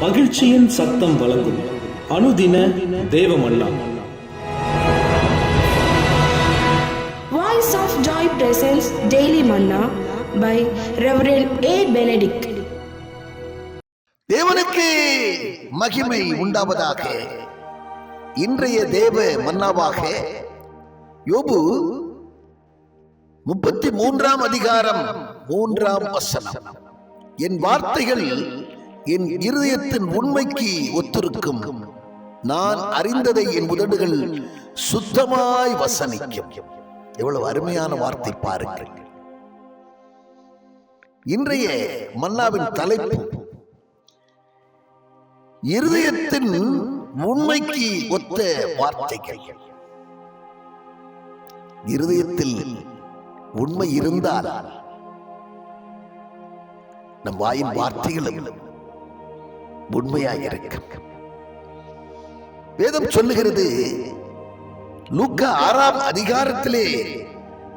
மகிழ்ச்சியின் சத்தம் வழங்கும் அனுதின தேவமன்னா. Voice of Joy presents Daily Manna by Reverend A. Benedict. தேவனுக்கு மகிமை உண்டாவதாக. இன்றைய தேவ மன்னாவாக யோபு 33 அதிகாரம் 3 என் வார்த்தைகள் என் இருதயத்தின் உண்மைக்கு ஒத்திருக்கும், நான் அறிந்ததை என் உதடுகள் சுத்தமாய் வசனிக்கும். எவ்வளவு அருமையான வார்த்தை பாருங்கள். இன்றைய மன்னாவின் தலைப்பு இருதயத்தின் உண்மைக்கு ஒத்த வார்த்தைகள். இருதயத்தில் உண்மை இருந்தால் நம் வாயின் வார்த்தைகளும் உண்மையாக இருக்கும். வேதம் சொல்லுகிறது, லூக்கா 6 அதிகாரத்திலே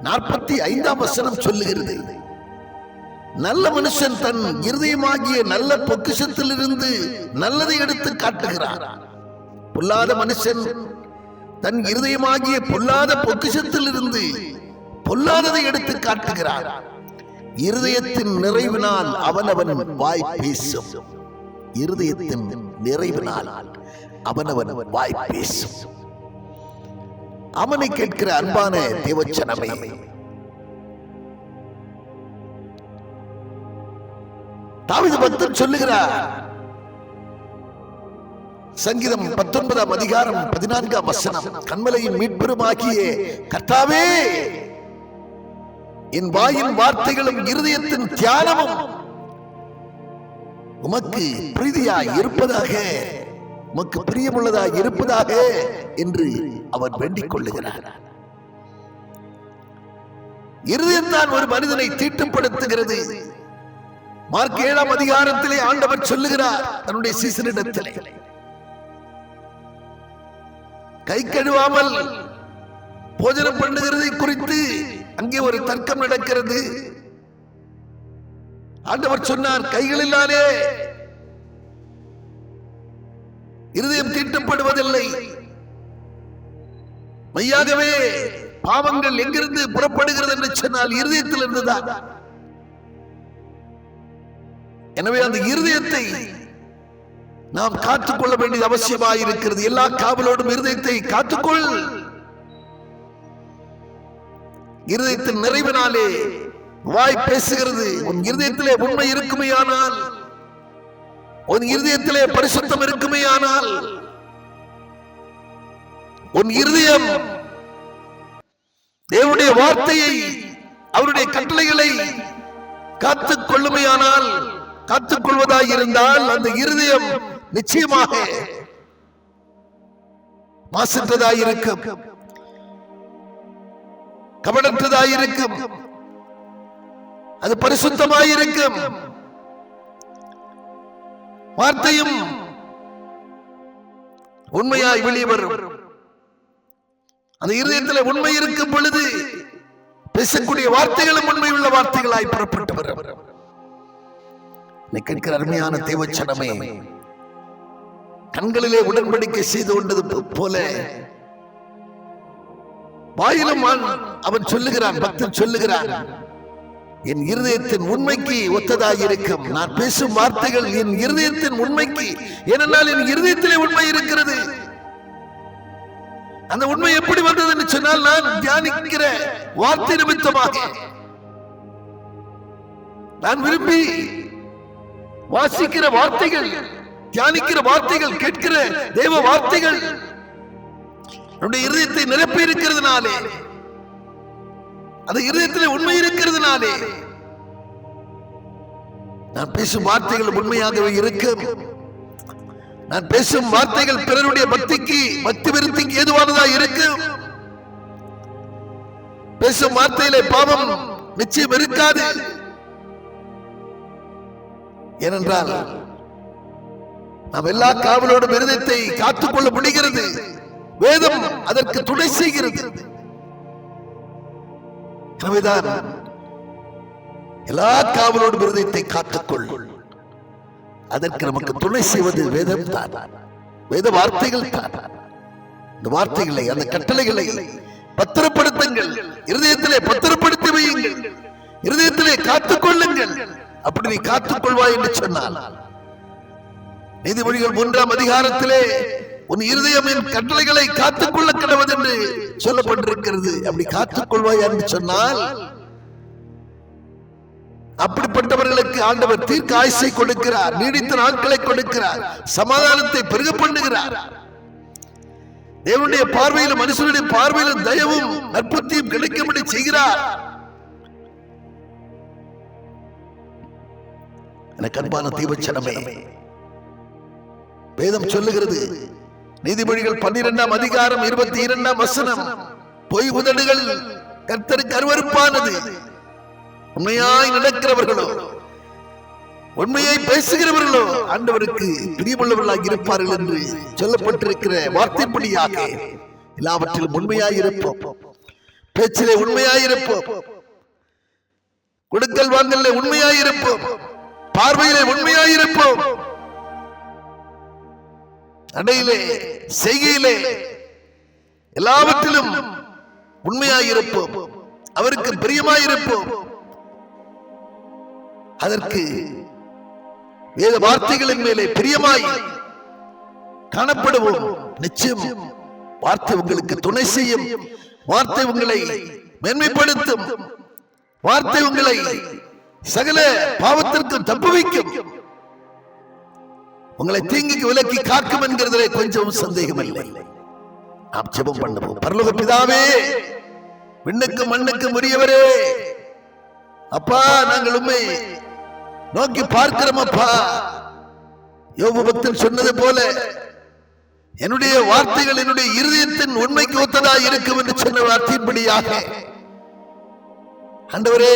45 சொல்லுகிறது, நல்ல மனுஷன் தன் இருதயமாகிய நல்ல பொக்கிஷத்திலிருந்து நல்லதை எடுத்து காட்டுகிறார். பொல்லாத மனுஷன் தன் இருதயமாகிய பொல்லாத பொக்கிஷத்திலிருந்து பொல்லாததை எடுத்து காட்டுகிறார். இருதயத்தின் நிறைவினால் அவனவன் வாய் பேசும். இருதயத்தின் நிறைவினால் அவனவன் வாய் பேசும். அவனை கேட்கிற அன்பான தேவச்சனமே, தாவீது பக்தன் சொல்லுகிறார், சங்கீதம் 19 அதிகாரம் 14 கன்மலையின் மீட்பெருமாகிய கர்த்தாவே, என் வாயின் வார்த்தைகளும் இருதயத்தின் தியானமும் உமக்கு பிரீதியாய் இருப்பதாக, உமக்கு பிரியமுள்ளதாய் இருப்பதாக என்று அவர் வேண்டிக் கொள்ளுகிறார். இருதயம்தான் ஒரு மனிதனை தீட்டுப்படுத்துகிறது. மார்க் 7 அதிகாரத்திலே ஆண்டவர் சொல்லுகிறார் தன்னுடைய சீசனிடத்திலே, கை கழுவாமல் போஜனம் பண்ணுகிறதை குறித்து அங்கே ஒரு தர்க்கம் நடக்கிறது. ஆண்டவர் சொன்னார், கைகளினாலே இருதயம் தீட்டப்படுவதில்லை, மையாகவே பாவங்கள் எங்கிருந்து புறப்படுகிறது என்று சொன்னால் இருதயத்தில் இருந்துதான். எனவே அந்த இருதயத்தை நாம் காத்துக்கொள்ள வேண்டியது அவசியமாக இருக்கிறது. எல்லா காவலோடும் இருதயத்தை காத்துக்கொள். இருதயத்தின் நிறைவினாலே வாய் பேசுகிறது. உன் இருதயத்திலே உண்மை இருக்குமேயானால், உன் இருதயத்திலே பரிசுத்தம் இருக்குமேயானால், உன் இருதயம் தேவனுடைய வார்த்தையை, அவருடைய கட்டளைகளை காத்துக் கொள்ளுமையானால், காத்துக்கொள்வதாய் இருந்தால், அந்த இருதயம் நிச்சயமாக மாசற்றதாயிருக்கும், கபடற்றதாயிருக்கும், அது பரிசுத்தமாயிருக்கும். வார்த்தையும் உண்மையாய் வெளியே வரும். அந்த இருதயத்தில் உண்மை இருக்கும் பொழுது பேசக்கூடிய வார்த்தைகளும் உண்மை உள்ள வார்த்தைகளாய் புறப்பட்டு வரும். கேட்கிற அருமையான தேவச்சனமே, கண்களிலே உடன்படிக்கை செய்து கொண்டது போல வாயிலும் அவன் சொல்லுகிறான், பக்தன் சொல்லுகிறான், என் இருதயத்தின் உண்மைக்கு ஒத்ததாக இருக்கும். நான் பேசும் வார்த்தைகள் என் இருதயத்தின் உண்மைக்கு, ஏனென்றால் என் இருதயத்திலே உண்மை இருக்கிறது. அந்த உண்மை எப்படி வந்தது என்று சொன்னால், நான் தியானிக்கிற வார்த்தை நிமித்தமாக, நான் விரும்பி வாசிக்கிற வார்த்தைகள், தியானிக்கிற வார்த்தைகள், கேட்கிற தேவ வார்த்தைகள் நம்முடைய இருதயத்தை நிரப்பி இருக்கிறதுனாலே, அந்த இருதயத்திலே உண்மை இருக்கிறதுனாலே நான் பேசும் வார்த்தைகள் உண்மையாகவே இருக்கும். நான் பேசும் வார்த்தைகள் பிறருடைய பக்திக்கு, பக்தி விருத்திக்கு ஏதுவானதாக இருக்கும். பேசும் வார்த்தையிலே பாவம் நிச்சயம் இருக்காது. ஏனென்றால் நாம் எல்லா காவலோடும் இருதயத்தை காத்துக்கொள்ள முடிகிறது. வேதம் அதற்கு துணை செய்கிறது. எனவேதான் எல்லா காவலோடும் இருதயத்தை காத்துக்கொள். அதற்கு நமக்கு துணை செய்வது வேதம் தான், வேத வார்த்தைகள் தான். இந்த வார்த்தைகளை, அந்த கட்டளைகளை பத்திரப்படுத்துங்கள், இருதயத்திலே பத்திரப்படுத்தி வையுங்கள், இருதயத்திலே காத்துக் கொள்ளுங்கள். அப்படி நீ காத்துக் கொள்வாய் என்று சொன்னால், நீதிமொழிகள் 3ஆம் அதிகாரத்திலே உன் இருதயம் என் கட்டளைகளை காத்துக் கொள்ள கடவுது என்று சொல்லப்பட்டிருக்கிறது. அப்படி காத்துக் கொள்வாய் என்று சொன்னால், அப்படிப்பட்டவர்களுக்கு ஆண்டவர் தீர்க்க ஆயுசை கொடுக்கிறார், நீடித்த நாட்களை கொடுக்கிறார், சமாதானத்தை பெருக பண்ணுகிறார். தேவனுடைய பார்வையிலும் மனுஷனுடைய பார்வையிலும் தயவும் நற்புத்தியும் கிடைக்கும்படி செய்கிறார். எனக்கு அன்பான தீவச்சனமே, வேதம் சொல்லுகிறது, நீதிமொழிகள் 12ஆம் அதிகாரம் 22ஆம் வசனம், பொய் உதடுகள் கர்த்தருக்கு அருவருப்பானது, உண்மையாய் நடக்கிறவர்களோ, உண்மையை பேசுகிறவர்களோ ஆண்டவருக்கு பிரியமுள்ளவர்களாக இருப்பார்கள் என்று சொல்லப்பட்டிருக்கிற வார்த்தைப்படியாக எல்லாவற்றிலும் உண்மையாயிருப்போம், பேச்சிலே உண்மையாயிருப்போம், கொடுக்கல் வாங்கல உண்மையாயிருப்போம், பார்வையிலே உண்மையாயிருப்போம், நடையிலே செய்கையிலே எல்லாவற்றிலும் உண்மையாயிருப்போம், அவருக்கு பிரியமாயிருப்போம். அதற்கு வேத வார்த்தைகளின் மேலே பிரியமாய் காணப்படுவோம். நிச்சயம் வார்த்தை உங்களுக்கு துணை செய்யும், வார்த்தை உங்களை மேன்மைப்படுத்தும், வார்த்தை உங்களை சகல பாவத்திற்கும் தப்புவிக்கும், உங்களை தீங்குக்கு விலக்கி காக்கும் என்கிறதிலே கொஞ்சம் சந்தேகம் இல்லை. நாம் ஜெபம் பண்ணுவோம். பரலோக பிதாவே, விண்ணுக்கும் மண்ணுக்கும் உரியவரே, அப்பா, நாங்கள் உம்மை நோக்கி பார்க்கிறோம். அப்பா, யோபு பக்தன் சொன்னது போல என்னுடைய வார்த்தைகள் என்னுடைய இருதயத்தின் உண்மைக்கு ஒத்ததாக இருக்கும் என்று சொன்ன வார்த்தையின்படியாக ஆண்டவரே,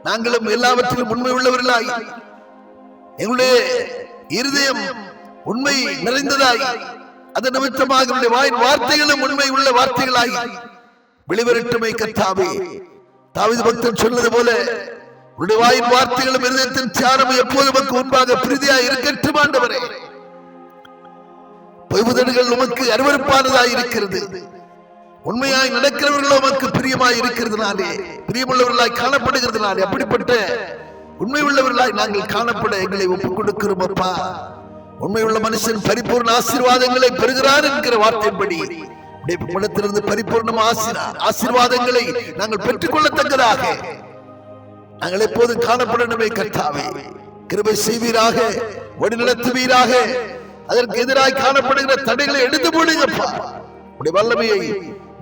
நாங்களும் எல்லாவற்றிலும் உண்மை உள்ளவர்களாய், எங்களுடைய இருதயம் உண்மை நிறைந்ததாய், அதன் நிமித்தமாக என்னுடைய வாயின் வார்த்தைகளும் உண்மை உள்ள வார்த்தைகளாய் வெளிவரட்டுமை கர்த்தாவே. தாவீது பக்தன் சொன்னது போல உன்னுடைய வாயின் வார்த்தைகளும் இருதயத்தின் தியானமும் எப்போதும் உமக்கு முன்பாக பிரீதியாய் இருக்கட்டும். ஆண்டவரே, பொய்வுதடுகள் உமக்கு அருவருப்பானதாய் இருக்கிறது, உண்மையாய் நடக்கிறவர்களோ உமக்கு பிரியமாய் இருக்கிறதுனாலே, பிரியமுள்ளவர்களாய் காணப்படுகிறதுனாலே, அப்படிப்பட்ட உண்மை உள்ளவர்களாய் நாங்கள் காணப்பட எங்களை ஒப்புக் கொடுக்கிறோம். அப்பா, உண்மை உள்ள மனுஷன் பரிபூர்ண ஆசீர்வாதங்களை பெறுகிறார் என்கிற வார்த்தைப்படி இடத்திலிருந்து பரிபூர்ண ஆசீர்வாதங்களை நாங்கள் பெற்றுக் கொள்ளத்தக்கதாக நாங்கள் எப்போதும் காணப்படணுமே கர்த்தாவே. கிருபை செய்வீராக, வழிநடத்துவீராக. அதற்கு எதிராக காணப்படுகிற தடைகளை எடுத்து போடுங்கப்பா. உடைய வல்லமையை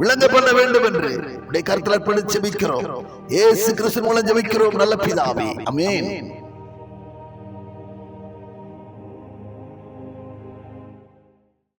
விளங்க பண்ண வேண்டும் என்று உடைய கருத்தில் அர்ப்பணித்து ஜெபிக்கிறோம். இயேசு கிறிஸ்து மூலம் ஜெபிக்கிறோம் நல்ல பிதாவே, ஆமென்.